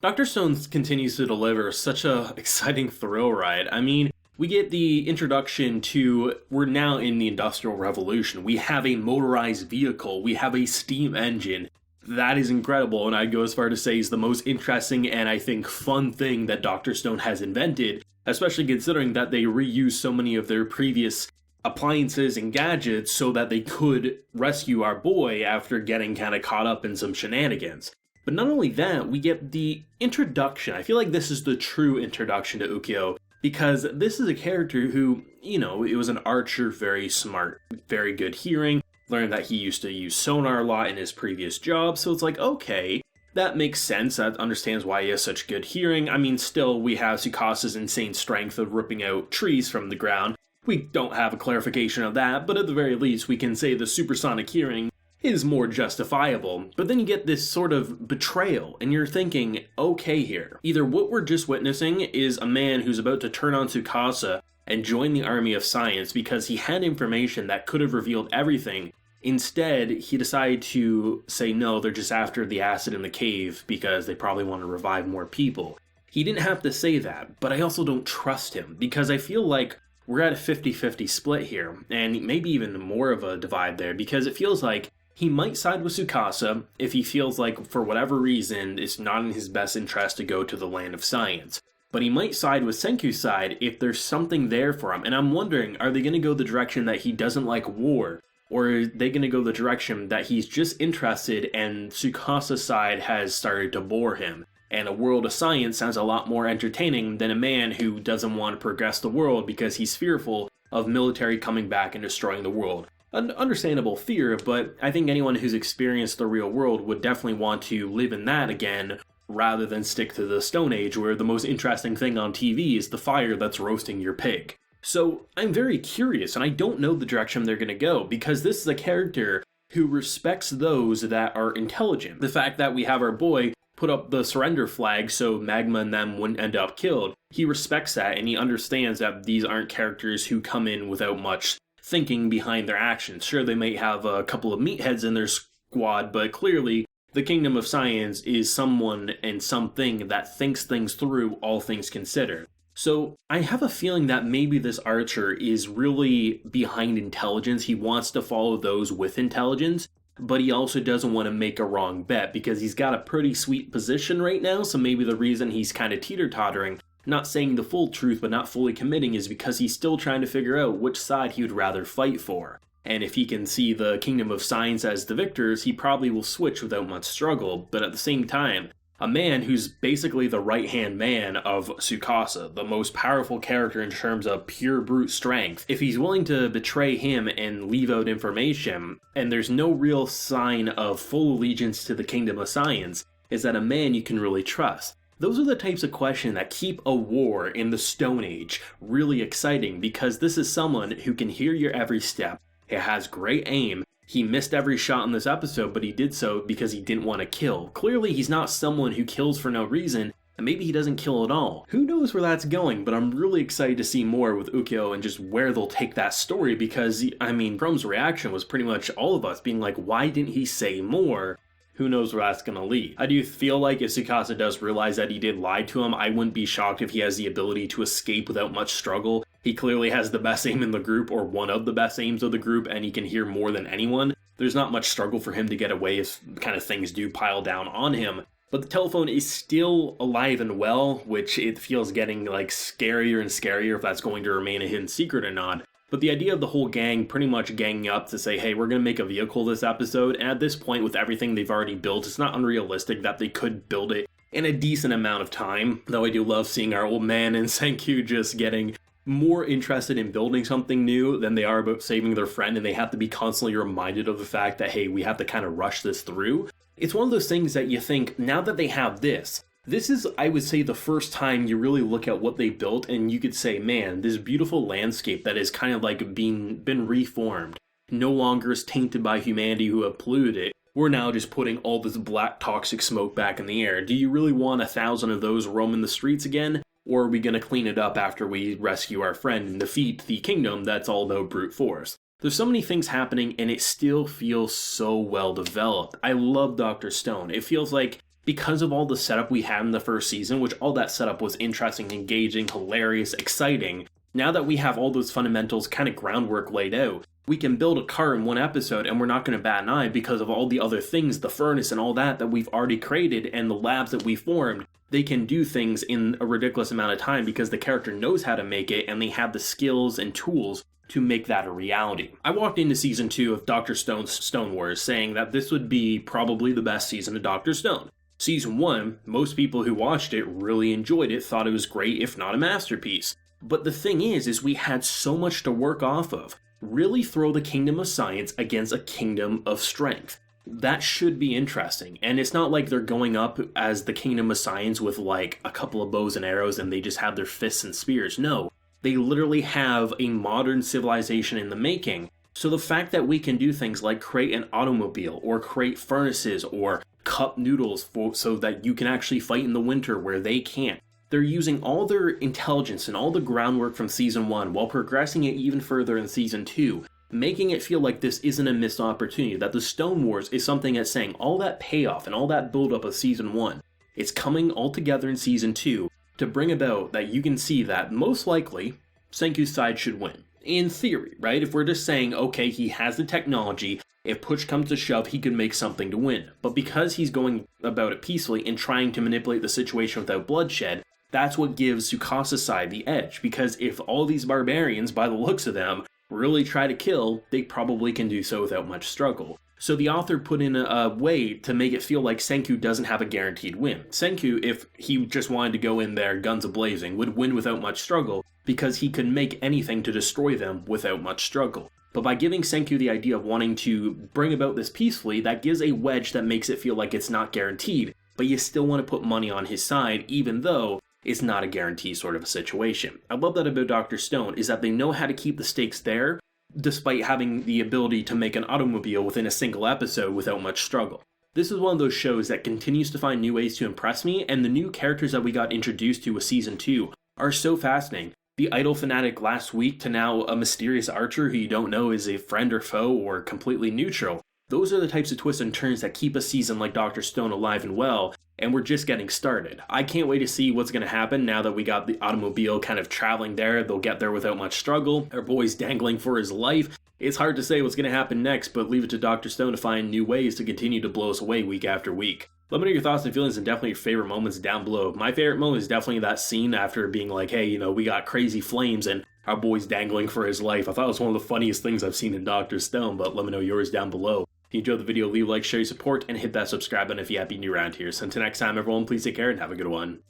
Dr. Stone continues to deliver such a exciting thrill ride. I mean, we get the introduction to, we're now in the Industrial Revolution. We have a motorized vehicle. We have a steam engine. That is incredible, and I'd go as far to say is the most interesting and I think fun thing that Dr. Stone has invented, especially considering that they reused so many of their previous appliances and gadgets so that they could rescue our boy after getting kind of caught up in some shenanigans. But not only that, we get the introduction. I feel like this is the true introduction to Ukyo, because this is a character who, it was an archer, very smart, very good hearing, learned that he used to use sonar a lot in his previous job, so it's like, okay, that makes sense, that understands why he has such good hearing. I mean, still, we have Tsukasa's insane strength of ripping out trees from the ground. We don't have a clarification of that, but at the very least, we can say the supersonic hearing is more justifiable. But then you get this sort of betrayal, and you're thinking, okay here. Either what we're just witnessing is a man who's about to turn on Tsukasa and join the army of science because he had information that could have revealed everything. Instead, he decided to say no, they're just after the acid in the cave because they probably want to revive more people. He didn't have to say that, but I also don't trust him because I feel like we're at a 50-50 split here, and maybe even more of a divide there, because it feels like he might side with Tsukasa if he feels like, for whatever reason, it's not in his best interest to go to the land of science. But he might side with Senku's side if there's something there for him. And I'm wondering, are they going to go the direction that he doesn't like war? Or are they going to go the direction that he's just interested and Tsukasa's side has started to bore him? And a world of science sounds a lot more entertaining than a man who doesn't want to progress the world because he's fearful of military coming back and destroying the world. An understandable fear, but I think anyone who's experienced the real world would definitely want to live in that again, rather than stick to the Stone Age where the most interesting thing on TV is the fire that's roasting your pig. So I'm very curious, and I don't know the direction they're going to go, because this is a character who respects those that are intelligent. The fact that we have our boy put up the surrender flag so Magma and them wouldn't end up killed, he respects that, and he understands that these aren't characters who come in without much thinking behind their actions. Sure, they may have a couple of meatheads in their squad, but clearly the Kingdom of Science is someone and something that thinks things through, all things considered. So I have a feeling that maybe this archer is really behind intelligence. He wants to follow those with intelligence, but he also doesn't want to make a wrong bet because he's got a pretty sweet position right now, so maybe the reason he's kind of teeter-tottering, not saying the full truth but not fully committing, is because he's still trying to figure out which side he would rather fight for. And if he can see the Kingdom of Science as the victors, he probably will switch without much struggle, but at the same time, a man who's basically the right-hand man of Tsukasa, the most powerful character in terms of pure brute strength, if he's willing to betray him and leave out information, and there's no real sign of full allegiance to the Kingdom of Science, is that a man you can really trust? Those are the types of questions that keep a war in the Stone Age really exciting, because this is someone who can hear your every step, he has great aim. He missed every shot in this episode, but he did so because he didn't want to kill. Clearly, he's not someone who kills for no reason, and maybe he doesn't kill at all. Who knows where that's going, but I'm really excited to see more with Ukyo and just where they'll take that story, because, Chrome's reaction was pretty much all of us being like, why didn't he say more? Who knows where that's going to lead. I do feel like if Tsukasa does realize that he did lie to him, I wouldn't be shocked if he has the ability to escape without much struggle. He clearly has the best aim in the group, or one of the best aims of the group, and he can hear more than anyone. There's not much struggle for him to get away if kind of things do pile down on him. But the telephone is still alive and well, which it feels getting like scarier and scarier if that's going to remain a hidden secret or not. But the idea of the whole gang pretty much ganging up to say, hey, we're going to make a vehicle this episode, and at this point with everything they've already built, it's not unrealistic that they could build it in a decent amount of time. Though I do love seeing our old man and Senku just getting more interested in building something new than they are about saving their friend, and they have to be constantly reminded of the fact that, hey, we have to kind of rush this through. It's one of those things that you think, now that they have this is, I would say, the first time you really look at what they built and you could say, man, this beautiful landscape that is kind of like been reformed, no longer is tainted by humanity who have polluted it. We're now just putting all this black toxic smoke back in the air. Do you really want 1,000 of those roaming the streets again? Or are we going to clean it up after we rescue our friend and defeat the kingdom that's all about brute force? There's so many things happening and it still feels so well developed. I love Dr. Stone. It feels like because of all the setup we had in the first season, which all that setup was interesting, engaging, hilarious, exciting. Now that we have all those fundamentals kind of groundwork laid out, we can build a car in one episode and we're not going to bat an eye because of all the other things, the furnace and all that we've already created and the labs that we formed. They can do things in a ridiculous amount of time because the character knows how to make it and they have the skills and tools to make that a reality. I walked into season 2 of Dr. Stone's Stone Wars saying that this would be probably the best season of Dr. Stone. Season 1, most people who watched it really enjoyed it, thought it was great, if not a masterpiece. But the thing is we had so much to work off of. Really throw the Kingdom of Science against a Kingdom of Strength. That should be interesting. And it's not like they're going up as the Kingdom of Science with like a couple of bows and arrows and they just have their fists and spears. No, they literally have a modern civilization in the making. So the fact that we can do things like create an automobile or create furnaces or cup noodles so that you can actually fight in the winter where they can't. They're using all their intelligence and all the groundwork from Season 1 while progressing it even further in Season 2, making it feel like this isn't a missed opportunity, that the Stone Wars is something that's saying all that payoff and all that buildup of Season 1, it's coming all together in Season 2 to bring about that you can see that most likely Senku's side should win. In theory, right? If we're just saying, okay, he has the technology, if push comes to shove, he can make something to win. But because he's going about it peacefully and trying to manipulate the situation without bloodshed, that's what gives Tsukasa's side the edge, because if all these barbarians, by the looks of them, really try to kill, they probably can do so without much struggle. So the author put in a way to make it feel like Senku doesn't have a guaranteed win. Senku, if he just wanted to go in there guns a-blazing, would win without much struggle, because he could make anything to destroy them without much struggle. But by giving Senku the idea of wanting to bring about this peacefully, that gives a wedge that makes it feel like it's not guaranteed, but you still want to put money on his side, even though it's not a guarantee sort of a situation. I love that about Dr. Stone, is that they know how to keep the stakes there, despite having the ability to make an automobile within a single episode without much struggle. This is one of those shows that continues to find new ways to impress me, and the new characters that we got introduced to with Season 2 are so fascinating. The idol fanatic last week to now a mysterious archer who you don't know is a friend or foe or completely neutral. Those are the types of twists and turns that keep a season like Dr. Stone alive and well, and we're just getting started. I can't wait to see what's going to happen now that we got the automobile kind of traveling there. They'll get there without much struggle. Our boy's dangling for his life. It's hard to say what's going to happen next, but leave it to Dr. Stone to find new ways to continue to blow us away week after week. Let me know your thoughts and feelings and definitely your favorite moments down below. My favorite moment is definitely that scene after being like, hey, you know, we got crazy flames and our boy's dangling for his life. I thought it was one of the funniest things I've seen in Dr. Stone, but let me know yours down below. If you enjoyed the video, leave a like, share your support, and hit that subscribe button if you happen to be new around here. So until next time, everyone, please take care and have a good one.